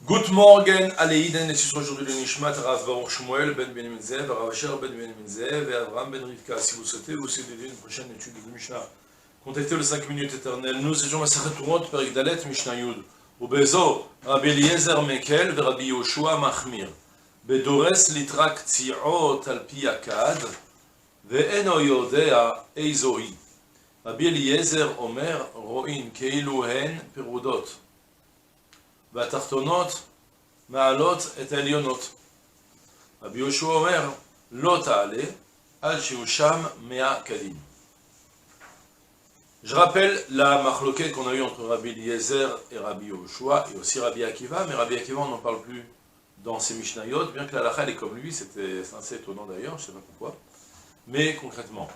Good morning, Aleiden, et ce soir aujourd'hui le Nishmat, Rav Baruch Shmuel, Ben Ben Menzev, Rav Asher Ben Ben Menzev, et Abraham Ben Rivka. Si vous souhaitez aussi d'aider une prochaine étude de Mishnah, contactez le 5 minutes éternelles. Nous étions Masachet Turot, Perik Dalet, Mishnah Yud. Au Bezo, Rabbi Eliezer Mekel, Rabbi Yoshua Machmir. Bedores litrak tziot al pi akad, ve'eno yodea eizoi. Rabbi Eliezer Omer, ro'in keilu hen perudot. והתחתונות מעלות את העליונות. רבי יהושע אומר, לא תעלה, עד שיהיו שם 100 קדים. Je rappelle la machloket qu'on a eue entre Rabbi Eliezer et Rabbi Yoshua, et aussi Rabbi Akiva, mais Rabbi Akiva on n'en parle plus dans ses Mishnayot, bien que la halakha est comme lui, c'est assez étonnant d'ailleurs, je ne sais pas pourquoi. Mais concrètement,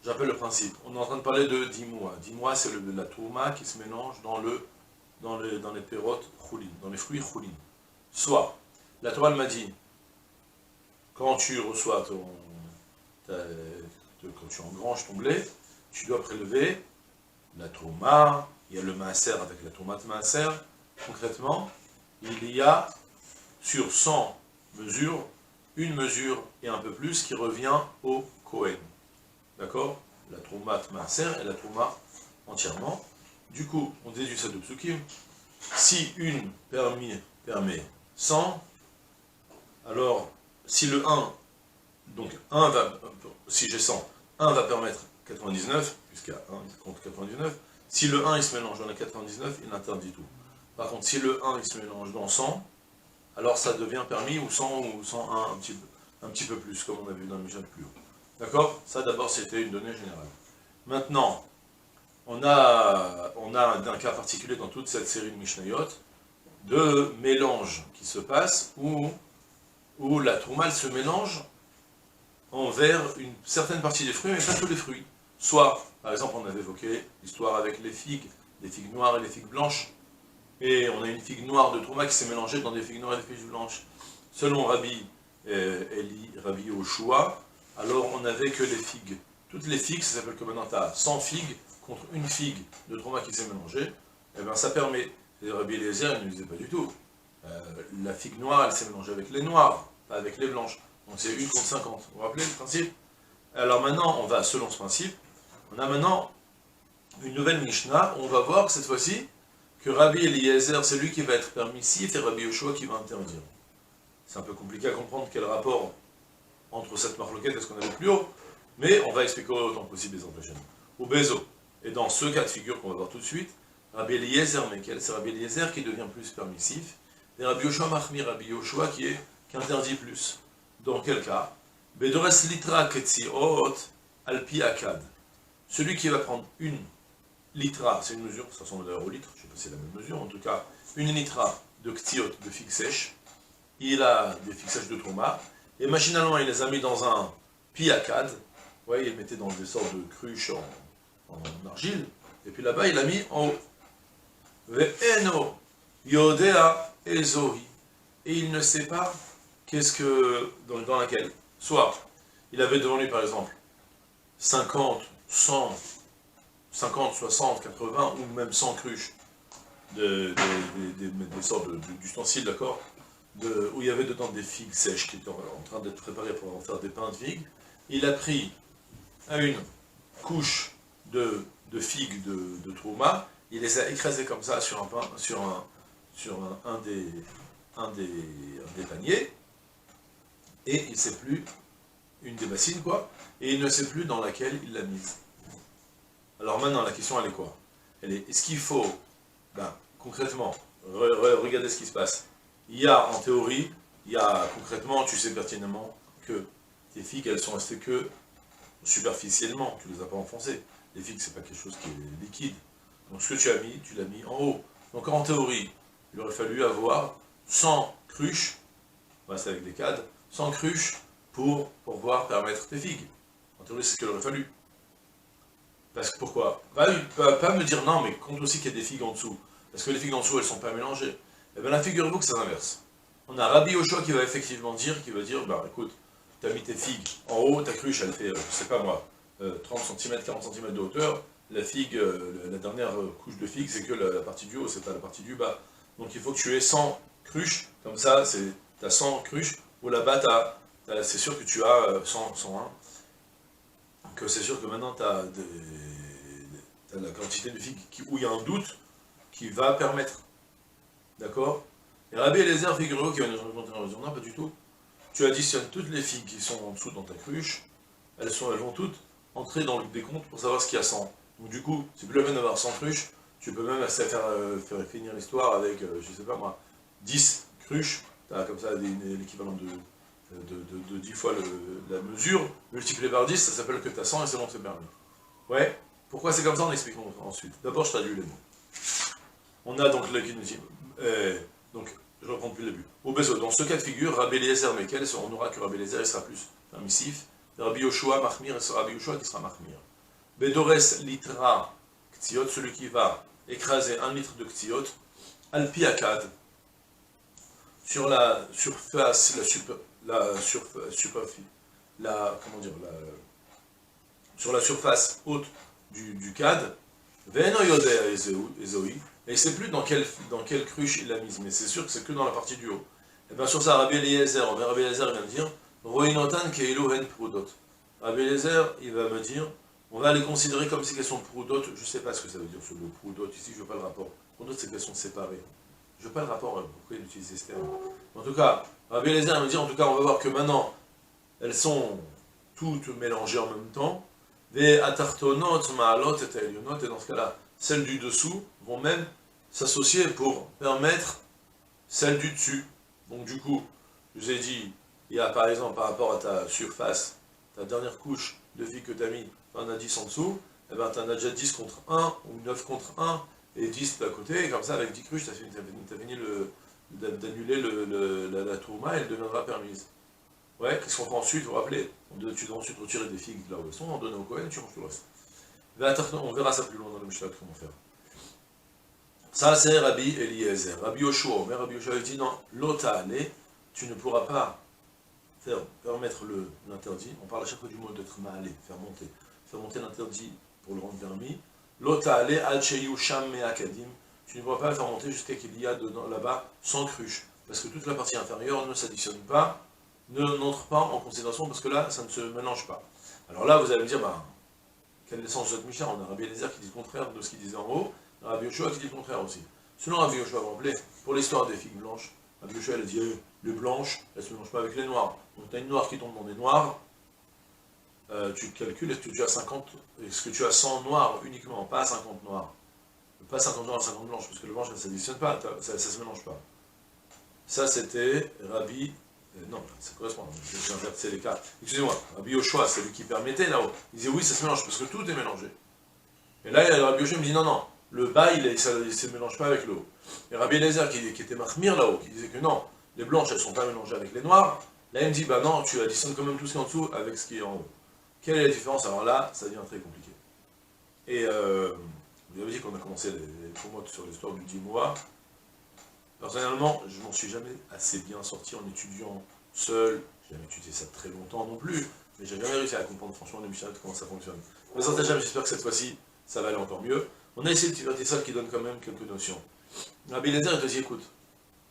j'appelle le principe, on est en train de parler de 10 mois. 10 mois c'est la touma qui se mélange dans les pérotes choulin, dans les fruits choulin. Soit, la Torah m'a dit, quand tu reçois quand tu engranges ton blé, tu dois prélever la touma, il y a le maaser avec la tomate maaser. Concrètement, il y a sur 100 mesures, une mesure et un peu plus qui revient au Kohen. D'accord? La tomate maaser et la touma entièrement. Du coup, on déduit ça de psukim. Si une permet 100, alors si le 1, donc 1 va, si j'ai 100, 1 va permettre 99, puisqu'il y a 1 contre 99, si le 1 il se mélange dans les 99, il interdit tout. Par contre, si le 1 il se mélange dans 100, alors ça devient permis, ou 100 ou 101, un petit peu plus, comme on a vu dans le Mishnah plus haut. D'accord? Ça d'abord c'était une donnée générale. Maintenant, on a un cas particulier dans toute cette série de Mishnayot, de mélange qui se passe, où la tourma se mélange envers une certaine partie des fruits, mais pas tous les fruits. Soit, par exemple, on avait évoqué l'histoire avec les figues noires et les figues blanches, et on a une figue noire de tourma qui s'est mélangée dans des figues noires et des figues blanches. Selon Rabbi Yoshua, alors on n'avait que les figues. Toutes les figues, ça s'appelle que maintenant tu as 100 figues, contre une figue de trauma qui s'est mélangée, eh bien ça permet, et Rabbi Eliezer il ne disait pas du tout, la figue noire elle s'est mélangée avec les noirs, pas avec les blanches, donc c'est 1 contre 50, vous vous rappelez le principe? Alors maintenant on va selon ce principe, on a maintenant une nouvelle Mishnah, on va voir cette fois-ci que Rabbi Eliezer c'est lui qui va être permissif et Rabbi Yoshua qui va interdire. C'est un peu compliqué à comprendre quel rapport entre cette marloquette et ce qu'on avait plus haut, mais on va expliquer autant possible les prochaines. Au Bezo. Et dans ce cas de figure qu'on va voir tout de suite, Rabbi Eliezer Mekel, c'est Rabbi Eliezer qui devient plus permissif, et Rabbi Yoshua Machmir, Rabbi Yoshua qui interdit plus. Dans quel cas? Bedores litra ketziot alpi akad. Celui qui va prendre une litra, c'est une mesure, ça ressemble d'ailleurs au litre, je ne sais pas si c'est la même mesure, en tout cas, une litra de ktiot, de figues sèches, il a des figues sèches de trauma, et machinalement il les a mis dans un pi akad, vous voyez, il les mettait dans des sortes de cruches en argile, et puis là-bas il l'a mis en haut. Ve'eno yodea ezohi. Et il ne sait pas qu'est-ce que, dans laquelle. Soit, il avait devant lui par exemple 50, 100, 50, 60, 80, ou même 100 cruches, des sortes d'ustensiles, d'accord, où il y avait dedans des figues sèches qui étaient en train d'être préparées pour en faire des pains de figues. Il a pris une couche de figues de trauma, il les a écrasées comme ça sur un des paniers, et il ne sait plus, une des bassines quoi, et il ne sait plus dans laquelle il l'a mise. Alors maintenant la question elle est quoi? Est-ce qu'il faut, concrètement, regardez ce qui se passe. Il y a en théorie, concrètement, tu sais pertinemment que tes figues elles sont restées que superficiellement, tu ne les as pas enfoncées. Les figues, c'est pas quelque chose qui est liquide. Donc ce que tu as mis, tu l'as mis en haut. Donc en théorie, il aurait fallu avoir 100 cruches, c'est avec des cadres, 100 cruches pour pouvoir permettre tes figues. En théorie, c'est ce qu'il aurait fallu. Parce que pourquoi? Pas me dire non, mais compte aussi qu'il y a des figues en dessous. Parce que les figues en dessous, elles ne sont pas mélangées. Eh bien là, figurez-vous que c'est l'inverse. On a Rabbi Yoshua qui va effectivement dire, écoute, tu as mis tes figues en haut, ta cruche, elle fait, je sais pas moi, 30 cm, 40 cm de hauteur, la figue, la dernière couche de figue, c'est que la partie du haut, c'est pas la partie du bas. Donc il faut que tu aies 100 cruches, comme ça, tu as 100 cruches, ou là-bas, c'est sûr que tu as 101, que c'est sûr que maintenant tu as, la quantité de figues où il y a un doute qui va permettre. D'accord? Et Rabbi Eliezer, figurez-vous qu'il va nous raconter non, pas du tout. Tu additionnes toutes les figues qui sont en dessous dans ta cruche, elles vont toutes entrer dans le décompte pour savoir ce qu'il y a 100. Donc du coup, c'est plus la peine d'avoir 100 cruches, tu peux même faire finir l'histoire avec, je sais pas moi, 10 cruches, tu as comme ça l'équivalent de 10 fois la mesure, multiplié par 10, ça s'appelle que tu as 100 et c'est bon, c'est permis. Ouais, pourquoi c'est comme ça, on explique ensuite. D'abord, je traduis les mots. On a donc le qui nous dit, donc, je reprends depuis le début. Au besoin, dans ce cas de figure, Rabbi Eliezer Mekel, on aura que Rabbi Eliezer il sera plus permissif, Rabbi Yoshua Mahmir, et c'est Rabbi Yoshua qui sera Mahmir. Bedores litra ktiot, celui qui va écraser 1 litre de ktiot, alpi akad, sur la surface, sur la surface haute du cad, Veno yodea ezoi, et il ne sait plus dans quelle cruche il l'a mise, mais c'est sûr que c'est que dans la partie du haut. Et bien sur ça, Rabbi Eliezer, Rabbi Eliezer il vient de dire, Roinotan keilu hen prudot. Rabbi Eliezer, il va me dire, on va les considérer comme si elles sont prudot, je ne sais pas ce que ça veut dire sur le prudot, ici je ne veux pas le rapport. Prudot c'est qu'elles sont séparées. Je ne veux pas le rapport, pourquoi il utilise ce terme. En tout cas, Rabbi Eliezer me dit, en tout cas on va voir que maintenant, elles sont toutes mélangées en même temps, et dans ce cas-là, celles du dessous vont même s'associer pour permettre celles du dessus. Donc du coup, je vous ai dit, il y a par exemple par rapport à ta surface, ta dernière couche de filles que tu as mis, tu en as 10 en dessous, et ben tu en as déjà 10 contre 1, ou 9 contre 1, et 10 de l'à côté, et comme ça avec 10 cruches, tu as fini d'annuler la tourma, et elle deviendra permise. Ouais, qu'est-ce qu'on fait ensuite, vous vous rappelez? Tu dois ensuite retirer des figues de là où elles sont, en donner au Kohen, et tu manges tout le reste. On verra ça plus loin dans le Mishnah, comment faire. Ça, c'est Rabbi Eliezer. Rabbi Yoshua, mais Rabbi Yoshua dit non, l'otale, tu ne pourras pas permettre l'interdit. On parle à chaque fois du mot d'être ma'alé, faire monter l'interdit pour le rendre permis. L'otale, al-cheyu sham me'akadim, tu ne pourras pas le faire monter jusqu'à qu'il y a là-bas 100 cruches, parce que toute la partie inférieure ne s'additionne pas, n'entre pas en considération, parce que là, ça ne se mélange pas. Alors là, vous allez me dire, bah, quelle est l'essence de cette Mishnah? On a Rabbi Eliezer qui dit le contraire de ce qu'il disait en haut, Rabbi Yoshua qui dit le contraire aussi. Selon Rabbi Yoshua, vous vous rappelez, pour l'histoire des figues blanches, Rabbi Yoshua il a dit, les blanches, elles ne se mélangent pas avec les noires. Donc tu as une noire qui tombe dans des noirs, tu calcules, est-ce que tu as 100 noirs uniquement, pas 50 noirs. Pas 50 noirs et 50 blanches, parce que le blanche, ça ne s'additionne pas, ça ne se mélange pas. Ça, c'était Rabbi... non, ça correspond, j'ai inversé les cas. Excusez-moi, Rabbi Yoshua, c'est lui qui permettait là-haut. Il disait oui, ça se mélange, parce que tout est mélangé. Et là, Rabbi Yoshua me dit non, non, le bas, il ne se mélange pas avec le haut. Et Rabbi Eliezer, qui était Mahmir là-haut, qui disait que non, les blanches, elles ne sont pas mélangées avec les noires, là, il me dit, bah non, tu additionnes quand même tout ce qui est en dessous avec ce qui est en haut. Quelle est la différence? Alors là, ça devient très compliqué. Et vous avez dit qu'on a commencé les promotes sur l'histoire du 10 mois. Personnellement, je m'en suis jamais assez bien sorti en étudiant seul. J'ai jamais étudié ça très longtemps non plus, mais j'ai jamais réussi à comprendre franchement les Mishnah comment ça fonctionne. Mais j'espère que cette fois-ci, ça va aller encore mieux. On a essayé de tirer ça qui donne quand même quelques notions. Rabbi Eliezer, il te dit, écoute,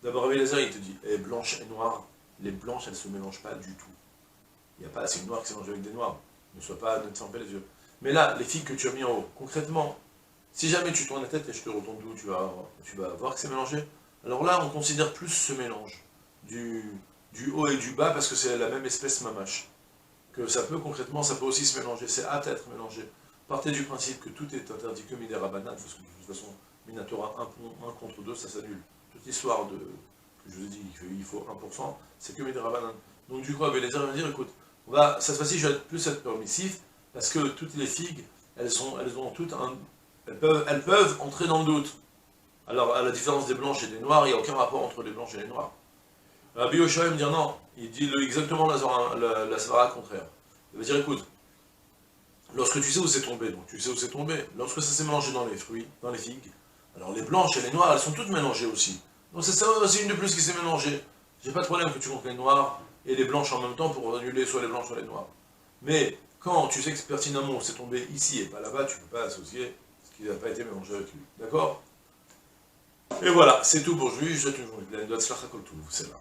d'abord Rabbi Eliezer, il te dit, blanche et noire, les blanches, elles ne se mélangent pas du tout. Il n'y a pas assez de noirs qui se mélangent avec des noirs. Ne te ferme pas les yeux. Mais là, les figues que tu as mis en haut, concrètement, si jamais tu tournes la tête et je te retourne d'où, tu vas voir que c'est mélangé. Alors là, on considère plus ce mélange du haut et du bas parce que c'est la même espèce mamache. Que ça peut concrètement, ça peut aussi se mélanger, c'est apte à être mélangé. Partez du principe que tout est interdit que Midera Banane, parce que de toute façon, Minatora 1 contre 2, ça s'annule. Toute l'histoire que je vous ai dit qu'il faut 1%, c'est que Midera Banane. Donc du coup, Rabbi Eliezer va dire, écoute, cette fois-ci, je vais plus être permissif, parce que toutes les figues, elles peuvent entrer dans le doute. Alors, à la différence des blanches et des noires, il n'y a aucun rapport entre les blanches et les noires. Rabbi Yoshua me dit non, il dit exactement la svara contraire. Il va dire, écoute, lorsque tu sais où c'est tombé, donc tu sais où c'est tombé, lorsque ça s'est mélangé dans les fruits, dans les figues, alors les blanches et les noires, elles sont toutes mélangées aussi. Donc c'est ça aussi une de plus qui s'est mélangée. J'ai pas de problème que tu comptes les noires et les blanches en même temps pour annuler soit les blanches soit les noires. Mais quand tu sais que pertinemment c'est tombé ici et pas là-bas, tu ne peux pas associer ce qui n'a pas été mélangé avec lui. D'accord? Et voilà, c'est tout pour aujourd'hui. Je vous souhaite une journée pleine de Hatzlacha Kol Tov. C'est là.